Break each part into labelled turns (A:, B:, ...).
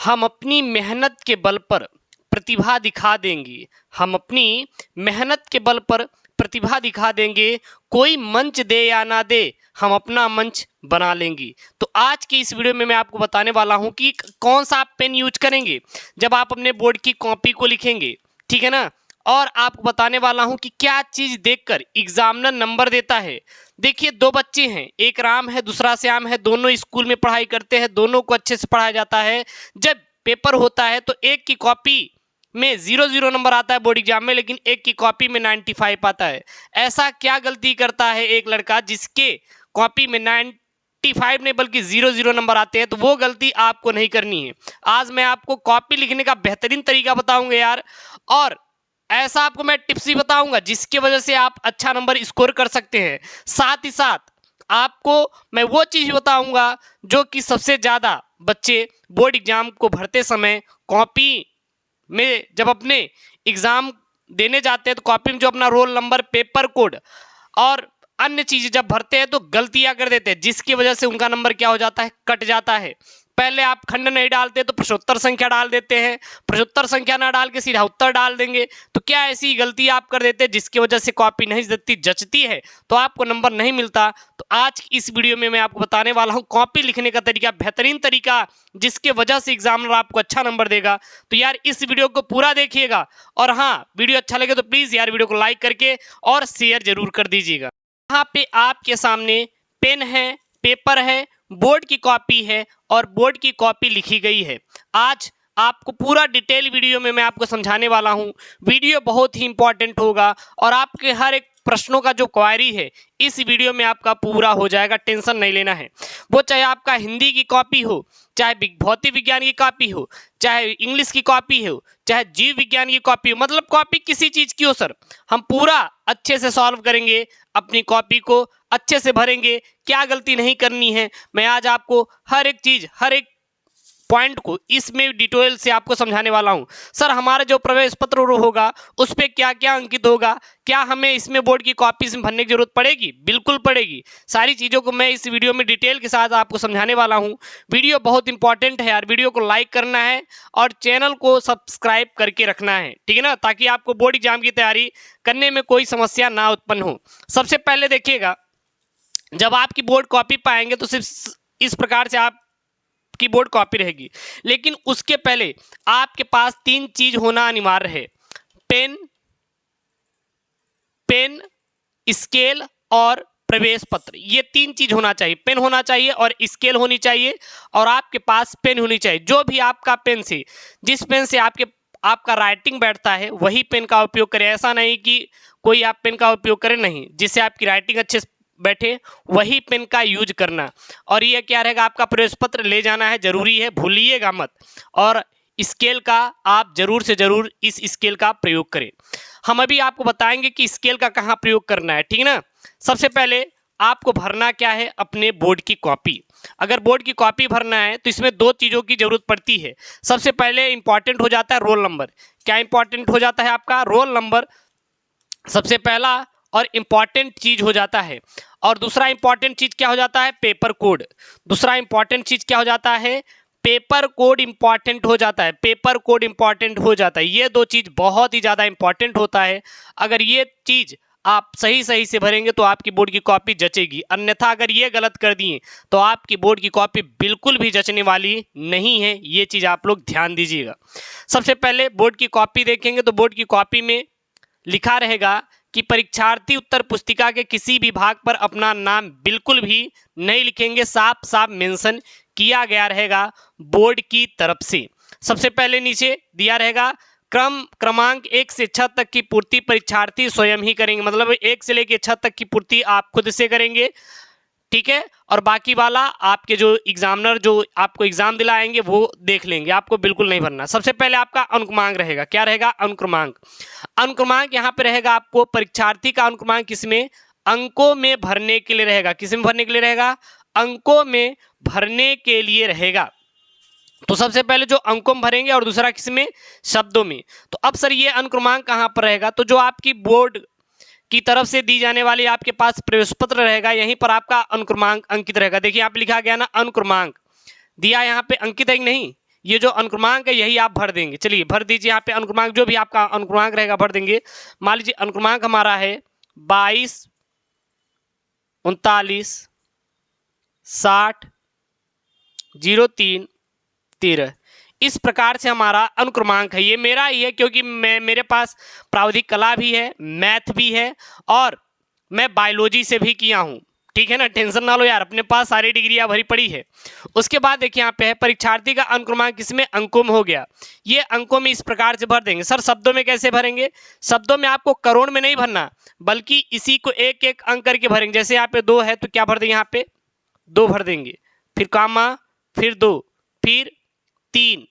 A: हम अपनी मेहनत के बल पर प्रतिभा दिखा देंगे। हम अपनी मेहनत के बल पर प्रतिभा दिखा देंगे। कोई मंच दे या ना दे, हम अपना मंच बना लेंगे। तो आज की इस वीडियो में मैं आपको बताने वाला हूं कि कौन सा आप पेन यूज करेंगे जब आप अपने बोर्ड की कॉपी को लिखेंगे, ठीक है ना। और आपको बताने वाला हूं कि क्या चीज देखकर एग्जामिनर नंबर देता है। देखिए, दो बच्चे हैं, एक राम है दूसरा श्याम है, दोनों स्कूल में पढ़ाई करते हैं, दोनों को अच्छे से पढ़ाया जाता है। जब पेपर होता है तो एक की कॉपी में 0 नंबर आता है बोर्ड एग्जाम में, लेकिन एक की कॉपी में 95 आता है। ऐसा क्या गलती करता है एक लड़का जिसके कॉपी में 95 नहीं बल्कि 0 नंबर आते हैं? तो वो गलती आपको नहीं करनी है। आज मैं आपको कॉपी लिखने का बेहतरीन तरीका बताऊंगा यार, और ऐसा आपको मैं टिप्स भी बताऊंगा जिसकी वजह से आप अच्छा नंबर स्कोर कर सकते हैं। साथ ही साथ आपको मैं वो चीज बताऊंगा जो कि सबसे ज्यादा बच्चे बोर्ड एग्जाम को भरते समय कॉपी में जब अपने एग्जाम देने जाते हैं तो कॉपी में जो अपना रोल नंबर, पेपर कोड और अन्य चीजें जब भरते हैं तो गलतियां कर देते हैं, जिसकी वजह से उनका नंबर क्या हो जाता है, कट जाता है। पहले आप खंड नहीं डालते तो प्रश्नोत्तर संख्या डाल देते हैं, प्रश्नोत्तर संख्या ना डाल के सीधा उत्तर डाल देंगे। तो क्या ऐसी गलती आप कर देते हैं जिसकी वजह से कॉपी नहीं जचती है, तो आपको नंबर नहीं मिलता। तो आज इस वीडियो में मैं आपको बताने वाला हूं कॉपी लिखने का तरीका, बेहतरीन तरीका जिसके वजह से एग्जामिनर आपको अच्छा नंबर देगा। तो यार इस वीडियो को पूरा देखिएगा, और हाँ, वीडियो अच्छा लगे तो प्लीज यार वीडियो को लाइक करके और शेयर जरूर कर दीजिएगा। यहाँ पे आपके सामने पेन है, पेपर है, बोर्ड की कॉपी है और बोर्ड की कॉपी लिखी गई है। आज आपको पूरा डिटेल वीडियो में मैं आपको समझाने वाला हूं। वीडियो बहुत ही इंपॉर्टेंट होगा और आपके हर एक प्रश्नों का जो क्वेरी है इस वीडियो में आपका पूरा हो जाएगा, टेंशन नहीं लेना है। वो चाहे आपका हिंदी की कॉपी हो, चाहे भौतिक विज्ञान की कॉपी हो, चाहे इंग्लिश की कॉपी हो, चाहे जीव विज्ञान की कॉपी हो, मतलब कॉपी किसी चीज की हो सर, हम पूरा अच्छे से सॉल्व करेंगे, अपनी कॉपी को अच्छे से भरेंगे। क्या गलती नहीं करनी है, मैं आज आपको हर एक चीज, हर एक पॉइंट को इसमें डिटेल से आपको समझाने वाला हूं। सर, हमारा जो प्रवेश पत्र होगा उस पर क्या क्या अंकित होगा, क्या हमें इसमें बोर्ड की कॉपी में भरने की जरूरत पड़ेगी? बिल्कुल पड़ेगी। सारी चीज़ों को मैं इस वीडियो में डिटेल के साथ आपको समझाने वाला हूं। वीडियो बहुत इंपॉर्टेंट है यार, वीडियो को लाइक करना है और चैनल को सब्सक्राइब करके रखना है, ठीक है ना, ताकि आपको बोर्ड एग्जाम की तैयारी करने में कोई समस्या ना उत्पन्न हो। सबसे पहले देखिएगा, जब आपकी बोर्ड कॉपी पाएंगे तो सिर्फ इस प्रकार से आप की बोर्ड कॉपी रहेगी, लेकिन उसके पहले आपके पास 3 चीज होना अनिवार्य है। पेन, पेन, स्केल और प्रवेश पत्र, ये 3 चीज होना चाहिए। पेन होना चाहिए और स्केल होनी चाहिए और आपके पास पेन होनी चाहिए। जो भी आपका पेन से, जिस पेन से आपका राइटिंग बैठता है वही पेन का उपयोग करें। ऐसा नहीं कि कोई आप पेन का उपयोग करें, नहीं, जिससे आपकी राइटिंग अच्छे से बैठे वही पेन का यूज करना। और ये क्या रहेगा, आपका प्रवेश पत्र ले जाना है, जरूरी है, भूलिएगा मत। और स्केल का आप जरूर से जरूर इस स्केल का प्रयोग करें। हम अभी आपको बताएंगे कि स्केल का कहाँ प्रयोग करना है, ठीक है ना। सबसे पहले आपको भरना क्या है, अपने बोर्ड की कॉपी। अगर बोर्ड की कॉपी भरना है तो इसमें 2 चीज़ों की जरूरत पड़ती है। सबसे पहले इंपॉर्टेंट हो जाता है रोल नंबर। क्या इंपॉर्टेंट हो जाता है? आपका रोल नंबर सबसे पहला और इम्पॉर्टेंट चीज हो जाता है। और दूसरा इंपॉर्टेंट चीज क्या हो जाता है? Paper code. दूसरा इंपॉर्टेंट चीज क्या हो जाता है? पेपर कोड इंपॉर्टेंट हो जाता है। पेपर कोड इंपॉर्टेंट हो जाता है। ये 2 चीज बहुत ही ज्यादा इंपॉर्टेंट होता है। अगर ये चीज आप सही से भरेंगे तो आपकी बोर्ड की कॉपी जचेगी, अन्यथा अगर ये गलत कर दिए तो आपकी बोर्ड की कॉपी बिल्कुल भी जचने वाली नहीं है। ये चीज आप लोग ध्यान दीजिएगा। सबसे पहले बोर्ड की कॉपी देखेंगे तो बोर्ड की कॉपी में लिखा रहेगा कि परीक्षार्थी उत्तर पुस्तिका के किसी भी भाग पर अपना नाम बिल्कुल भी नहीं लिखेंगे, साफ साफ मेंशन किया गया रहेगा बोर्ड की तरफ से। सबसे पहले नीचे दिया रहेगा क्रमांक 1 से 6 तक की पूर्ति परीक्षार्थी स्वयं ही करेंगे, मतलब 1 से लेकर 6 तक की पूर्ति आप खुद से करेंगे, ठीक है। और बाकी वाला आपके जो एग्जामिनर जो आपको एग्जाम दिलाएंगे वो देख लेंगे, आपको बिल्कुल नहीं भरना। सबसे पहले आपका अनुक्रमांक रहेगा। क्या रहेगा? अनुक्रमांक। अनुक्रमांक यहाँ पे रहेगा आपको परीक्षार्थी का अनुक्रमांक किसमें? अंकों में भरने के लिए रहेगा। किसमें भरने के लिए रहेगा? अंकों में भरने के लिए रहेगा। तो सबसे पहले जो अंकों में भरेंगे और दूसरा किसमें? शब्दों में। तो अब सर ये अनुक्रमांक कहाँ पर रहेगा? तो जो आपकी बोर्ड की तरफ से दी जाने वाली आपके पास प्रवेश पत्र रहेगा, यहीं पर आपका अनुक्रमांक अंकित रहेगा। देखिए यहाँ पे लिखा गया ना अनुक्रमांक, दिया यहाँ पे अंकित है कि नहीं? ये जो अनुक्रमांक है यही आप भर देंगे। चलिए भर दीजिए यहाँ पे अनुक्रमांक, जो भी आपका अनुक्रमांक रहेगा भर देंगे। मान लीजिए अनुक्रमांक हमारा है 22 39 60 03 13। इस प्रकार से हमारा अनुक्रमांक है। ये मेरा ही है क्योंकि मेरे पास प्रावधिक कला भी है, मैथ भी है और मैं बायोलॉजी से भी किया हूँ। ठीक है ना, टेंशन ना लो यार, अपने पास सारी डिग्रियां भरी पड़ी है। उसके बाद देखिए यहाँ पे है परीक्षार्थी का अनुक्रमांक किसमें, अंकों में हो गया। ये अंकों में इस प्रकार से भर देंगे। सर शब्दों में कैसे भरेंगे? शब्दों में आपको करोड़ में नहीं भरना, बल्कि इसी को एक एक अंक करके भरेंगे। जैसे यहाँ पे 2 है तो क्या भर देंगे, यहाँ पे 2 भर देंगे, फिर कामा, फिर 2, फिर 3,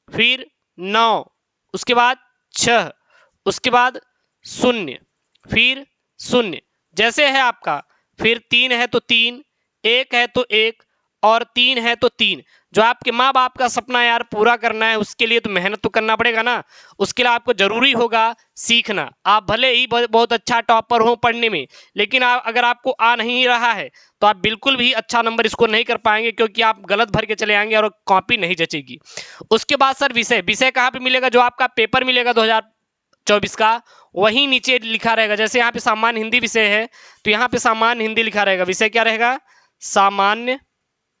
A: फिर 9, उसके बाद 6, उसके बाद 0, फिर 0 जैसे है आपका, फिर 3 है तो 3, 1 है तो 1 और 3 है तो 3। जो आपके माँ बाप का सपना यार पूरा करना है, उसके लिए तो मेहनत तो करना पड़ेगा ना। उसके लिए आपको जरूरी होगा सीखना। आप भले ही बहुत अच्छा टॉपर हो पढ़ने में, लेकिन अगर आपको आ नहीं रहा है तो आप बिल्कुल भी अच्छा नंबर स्कोर नहीं कर पाएंगे, क्योंकि आप गलत भर के चले आएंगे और कॉपी नहीं जचेगी। उसके बाद सर विषय कहाँ पे मिलेगा? जो आपका पेपर मिलेगा 2024 का, वही नीचे लिखा रहेगा। जैसे यहाँ पे सामान्य हिंदी विषय है तो यहाँ पे सामान्य हिंदी लिखा रहेगा। विषय क्या रहेगा? सामान्य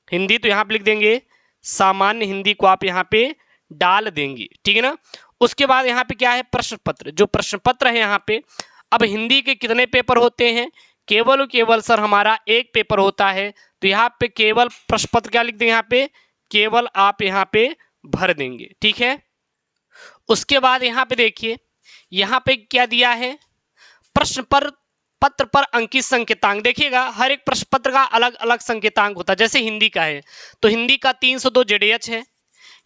A: हिंदी। तो यहाँ पे लिख देंगे सामान्य हिंदी को आप यहाँ पे डाल देंगे। ठीक है ना। उसके बाद यहाँ पे क्या है, प्रश्न पत्र। जो प्रश्न पत्र है यहाँ पे, अब हिंदी के कितने पेपर होते हैं? केवल सर हमारा एक पेपर होता है। तो यहाँ पे केवल प्रश्न पत्र क्या लिख देंगे, यहाँ पे केवल आप यहाँ पे भर देंगे। ठीक है। उसके बाद यहाँ पे देखिए, यहाँ पे क्या दिया है, प्रश्न पत्र पर अंकित संकेतांक। देखिएगा हर एक प्रश्न पत्र का अलग अलग संकेतांक होता है। जैसे हिंदी का है तो हिंदी का 302 जेडीएच है।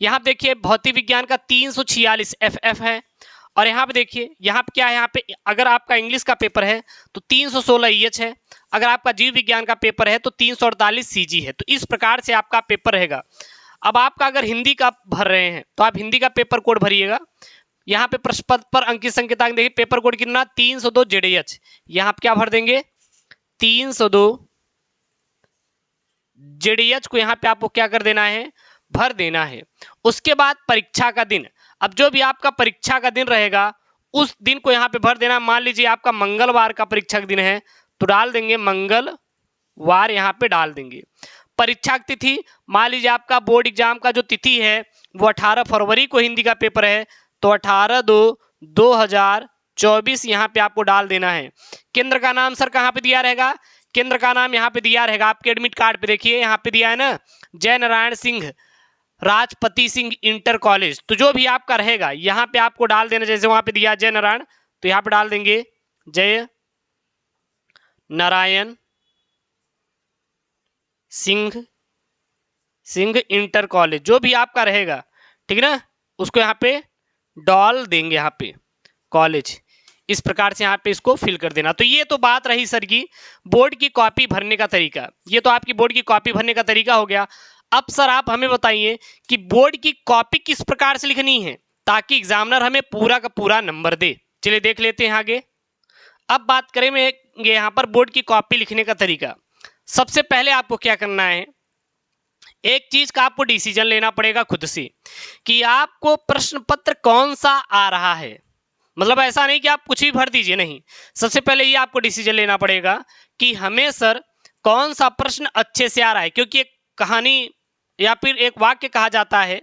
A: यहाँ पे देखिए भौतिक विज्ञान का 346 एफएफ है। और यहाँ पे देखिए, यहाँ पे क्या है, यहाँ पे अगर आपका इंग्लिश का पेपर है तो 316 ईएच है। अगर आपका जीव विज्ञान का पेपर है तो 348 सीजी है। तो इस प्रकार से आपका पेपर रहेगा। अब आपका अगर हिंदी का भर रहे हैं तो आप हिंदी का पेपर कोड भरिएगा। यहाँ पे प्रश्न पत्र पर अंकित संकेतांक देखिए, पेपर कोड कितना, 302 जेडीएच। यहाँ पे क्या भर देंगे, 302 जेडीएच को यहाँ पे आपको क्या कर देना है, भर देना है। उसके बाद परीक्षा का दिन। अब जो भी आपका परीक्षा का दिन रहेगा उस दिन को यहाँ पे भर देना। मान लीजिए आपका मंगलवार का परीक्षा का दिन है तो डाल देंगे मंगलवार, यहाँ पे डाल देंगे। परीक्षा की तिथि, मान लीजिए आपका बोर्ड एग्जाम का जो तिथि है वो 18 फरवरी को हिंदी का पेपर है तो 18/2/2024 यहाँ पे आपको डाल देना है। केंद्र का नाम सर कहाँ पे दिया रहेगा, केंद्र का नाम यहाँ पे दिया रहेगा आपके एडमिट कार्ड पे। देखिए यहाँ पे दिया है ना, जय नारायण सिंह राजपति सिंह इंटर कॉलेज। तो जो भी आपका रहेगा यहाँ पे आपको डाल देना। जैसे वहां पे दिया जय नारायण तो यहाँ पे डाल देंगे जय नारायण सिंह इंटर कॉलेज। जो भी आपका रहेगा, ठीक है ना, उसको यहाँ पे डाल देंगे, यहाँ पे कॉलेज। इस प्रकार से यहाँ पे इसको फिल कर देना। तो ये तो बात रही सर की बोर्ड की कॉपी भरने का तरीका। ये तो आपकी बोर्ड की कॉपी भरने का तरीका हो गया। अब सर आप हमें बताइए कि बोर्ड की कॉपी किस प्रकार से लिखनी है ताकि एग्जामिनर हमें पूरा का पूरा नंबर दे। चलिए देख लेते हैं आगे। अब बात करेंगे यहाँ पर बोर्ड की कॉपी लिखने का तरीका। सबसे पहले आपको क्या करना है, एक चीज का आपको डिसीजन लेना पड़ेगा खुद से कि आपको प्रश्न पत्र कौन सा आ रहा है। मतलब ऐसा नहीं कि आप कुछ भी भर दीजिए, नहीं। सबसे पहले ये आपको डिसीजन लेना पड़ेगा कि हमें सर कौन सा प्रश्न अच्छे से आ रहा है। क्योंकि एक कहानी या फिर एक वाक्य कहा जाता है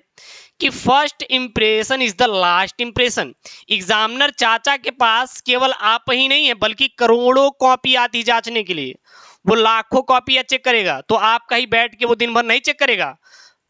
A: कि first impression is the last impression. Examiner चाचा के पास केवल आप ही नहीं है बल्कि करोड़ों कॉपी आती जांचने के लिए। वो लाखों कॉपी चेक करेगा, तो आप कहीं बैठ के वो दिन भर नहीं चेक करेगा।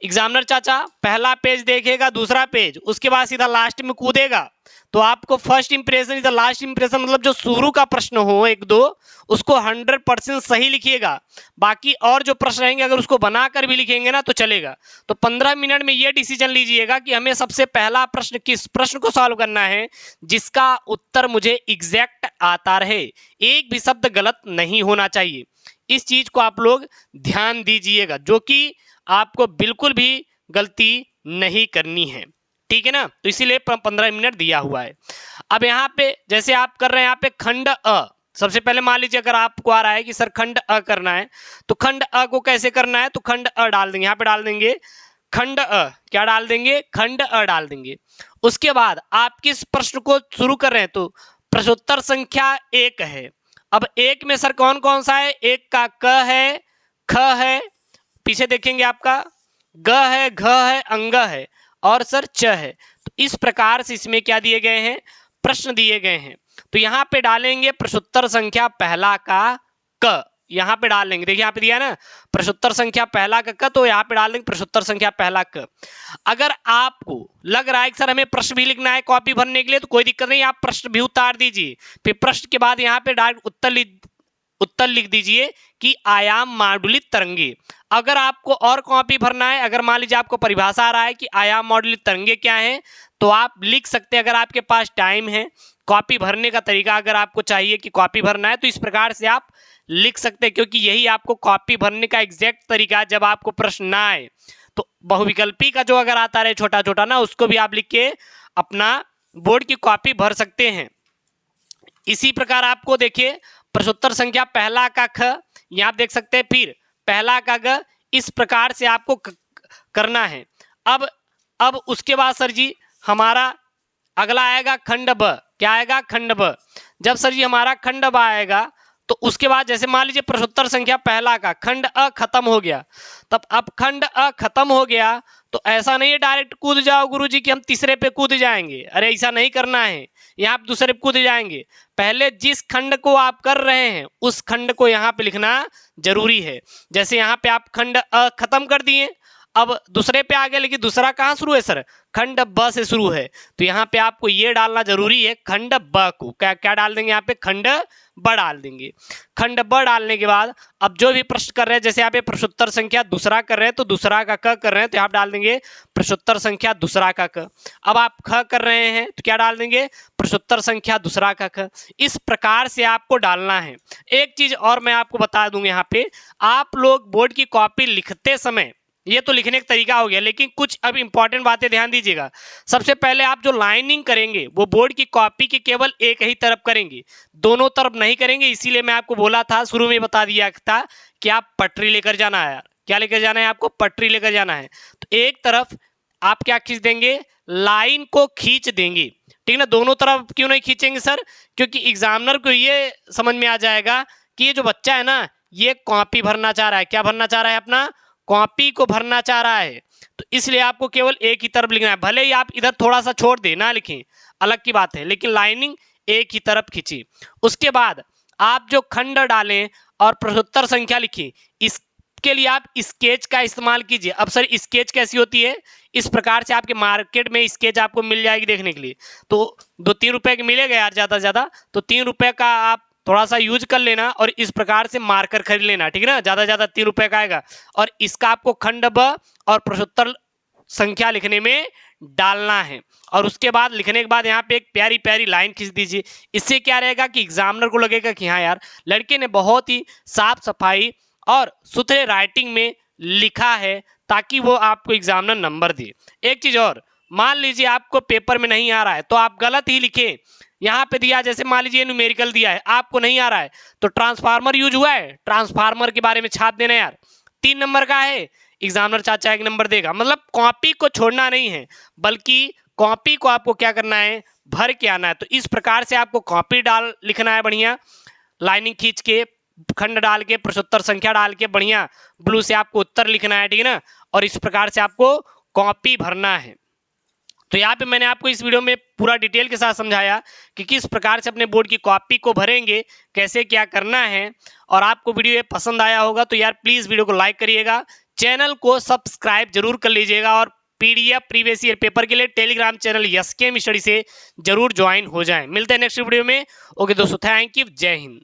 A: एग्जामिनर चाचा पहला पेज देखेगा, दूसरा पेज, उसके बाद सीधा लास्ट में कूदेगा। तो आपको first impression is the last impression, मतलब जो शुरू का प्रश्न हो 1-2 उसको 100% सही लिखिएगा। बाकी और जो प्रश्न रहेंगे अगर उसको बनाकर भी लिखेंगे ना तो चलेगा। तो 15 मिनट में ये डिसीजन लीजिएगा कि हमें सबसे पहला प्रश्न किस प्रश्न को सॉल्व करना है जिसका उत्तर मुझे एग्जैक्ट आता रहे, एक भी शब्द गलत नहीं होना चाहिए। इस चीज को आप लोग ध्यान दीजिएगा, जो कि आपको बिल्कुल भी गलती नहीं करनी है। ठीक है ना। तो इसीलिए 15 मिनट दिया हुआ है। अब यहाँ पे जैसे आप कर रहे हैं यहाँ पे खंड अ, सबसे पहले मान लीजिए अगर आपको आ रहा है कि सर खंड अ करना है तो खंड अ को कैसे करना है, तो खंड अ डाल देंगे। यहाँ पे डाल देंगे खंड अ, क्या डाल देंगे, खंड अ डाल देंगे। उसके बाद आप किस प्रश्न को शुरू कर रहे हैं, तो प्रश्नोत्तर संख्या 1 है। अब 1 में सर कौन कौन सा है, 1 का क है, ख है, पीछे देखेंगे आपका ग है, घ है, अंग है और सर च है। तो इस प्रकार से इसमें क्या दिए गए हैं, प्रश्न दिए गए हैं। तो यहाँ पे डालेंगे प्रश्नोत्तर संख्या पहला का क, यहाँ पे डाल देंगे, देखिए यहाँ पे दिया है ना प्रश्नोत्तर संख्या पहला का क, तो यहाँ पे डाल देंगे प्रश्नोत्तर संख्या पहला क। अगर आपको लग रहा है कि सर हमें प्रश्न भी लिखना है कॉपी भरने के लिए, तो कोई दिक्कत नहीं, आप प्रश्न भी उतार दीजिए, फिर प्रश्न के बाद यहाँ पे डायरेक्ट उत्तर लिख दीजिए कि आयाम मॉड्यूलित तरंगे। अगर आपको और कॉपी भरना है, अगर मान लीजिए आपको परिभाषा आ रहा है कि आयाम मॉड्यूलित तरंगे क्या है, तो आप लिख सकते हैं। अगर आपके पास टाइम है, कॉपी भरने का तरीका अगर आपको चाहिए कि कॉपी भरना है, तो इस प्रकार से आप लिख सकते हैं, क्योंकि यही आपको कॉपी भरने का एग्जैक्ट तरीका है। जब आपको प्रश्न ना आए तो बहुविकल्पी का जो अगर आता रहे छोटा छोटा ना, उसको भी आप लिख के अपना बोर्ड की कॉपी भर सकते हैं। इसी प्रकार आपको देखिए प्रश्नोत्तर संख्या पहला का ख, यहाँ आप देख सकते हैं, फिर पहला का ग, इस प्रकार से आपको करना है। अब उसके बाद सर जी हमारा अगला आएगा खंड ब। क्या आएगा, खंड ब। जब सर जी हमारा खंड ब आएगा, तो उसके बाद जैसे मान लीजिए प्रश्नोत्तर संख्या पहला का खंड अ खत्म हो गया, तब अब खंड अ खत्म हो गया तो ऐसा नहीं है डायरेक्ट कूद जाओ गुरुजी कि हम तीसरे पे कूद जाएंगे, अरे ऐसा नहीं करना है, यहाँ आप दूसरे पे कूद जाएंगे। पहले जिस खंड को आप कर रहे हैं उस खंड को यहाँ पे लिखना जरूरी है। जैसे यहाँ पे आप खंड अ खत्म कर दिए, अब दूसरे पे आ गए, लेकिन दूसरा कहाँ शुरू है सर, खंड ब से शुरू है, तो यहाँ पे आपको ये डालना जरूरी है खंड ब को। क्या क्या डाल देंगे यहाँ पे, खंड ब डाल देंगे। खंड ब डालने के बाद अब जो भी प्रश्न कर रहे हैं, जैसे यहाँ पे प्रश्नोत्तर संख्या दूसरा कर रहे हैं तो दूसरा का क कर रहे हैं, तो यहाँ डाल देंगे प्रश्नोत्तर संख्या दूसरा का क। अब आप ख कर रहे हैं तो क्या डाल देंगे, प्रश्नोत्तर संख्या दूसरा का ख। इस प्रकार से आपको डालना है। एक चीज और मैं आपको बता दूंगा, यहाँ पे आप लोग बोर्ड की कॉपी लिखते समय, ये तो लिखने का तरीका हो गया, लेकिन कुछ अब इंपॉर्टेंट बातें ध्यान दीजिएगा। सबसे पहले आप जो लाइनिंग करेंगे वो बोर्ड की कॉपी के केवल एक ही तरफ करेंगे, दोनों तरफ नहीं करेंगे। इसीलिए मैं आपको बोला था, शुरू में बता दिया था कि आप पटरी लेकर जाना है। यार क्या लेकर जाना है, आपको पटरी लेकर जाना है। तो एक तरफ आप क्या खींच देंगे, लाइन को खींच देंगे, ठीक ना। दोनों तरफ क्यों नहीं खींचेंगे सर, क्योंकि एग्जामिनर को ये समझ में आ जाएगा कि ये जो बच्चा है ना, ये कॉपी भरना चाह रहा है। क्या भरना चाह रहा है, अपना कॉपी को भरना चाह रहा है। तो इसलिए आपको केवल एक ही तरफ लिखना है, भले ही आप इधर थोड़ा सा छोड़ दें ना लिखें, अलग की बात है, लेकिन लाइनिंग एक ही तरफ खींची। उसके बाद आप जो खंड डालें और प्रश्नोत्तर संख्या लिखिए, इसके लिए आप स्केच का इस्तेमाल कीजिए। अब सर स्केच कैसी होती है, इस प्रकार से आपके मार्केट में स्केच आपको मिल जाएगी देखने के लिए। तो 2-3 रुपए की मिलेगा यार, ज़्यादा से ज़्यादा तो 3 रुपए का आप थोड़ा सा यूज कर लेना और इस प्रकार से मार्कर खरीद लेना, ठीक है ना। ज़्यादा ज़्यादा 3 रुपए का आएगा और इसका आपको खंड ब और प्रश्नोत्तर संख्या लिखने में डालना है। और उसके बाद लिखने के बाद यहाँ पे एक प्यारी प्यारी लाइन खींच दीजिए। इससे क्या रहेगा कि एग्जामिनर को लगेगा कि हाँ यार लड़के ने बहुत ही साफ सफाई और सुथरे राइटिंग में लिखा है, ताकि वो आपको एग्जामिनर नंबर दे। एक चीज़ और, मान लीजिए आपको पेपर में नहीं आ रहा है तो आप गलत ही लिखें। यहाँ पे दिया, जैसे मान लीजिए न्यूमेरिकल दिया है, आपको नहीं आ रहा है तो ट्रांसफार्मर यूज हुआ है, ट्रांसफार्मर के बारे में छाप देना यार। 3 नंबर का है, एग्जामिनर चाचा 1 नंबर देगा। मतलब कॉपी को छोड़ना नहीं है, बल्कि कॉपी को आपको क्या करना है, भर के आना है। तो इस प्रकार से आपको कॉपी डाल लिखना है, बढ़िया लाइनिंग खींच के, खंड डाल के, प्रश्नोत्तर संख्या डाल के, बढ़िया ब्लू से आपको उत्तर लिखना है, ठीक है ना। और इस प्रकार से आपको कॉपी भरना है। तो यहाँ पे मैंने आपको इस वीडियो में पूरा डिटेल के साथ समझाया कि किस प्रकार से अपने बोर्ड की कॉपी को भरेंगे, कैसे क्या करना है। और आपको वीडियो ये पसंद आया होगा तो यार प्लीज़ वीडियो को लाइक करिएगा, चैनल को सब्सक्राइब जरूर कर लीजिएगा और PDF प्रीवियस ईयर पेपर के लिए टेलीग्राम चैनल SKM स्टडी से जरूर ज्वाइन हो जाएं। मिलते हैं नेक्स्ट वीडियो में। ओके दोस्तों, थैंक यू, जय हिंद।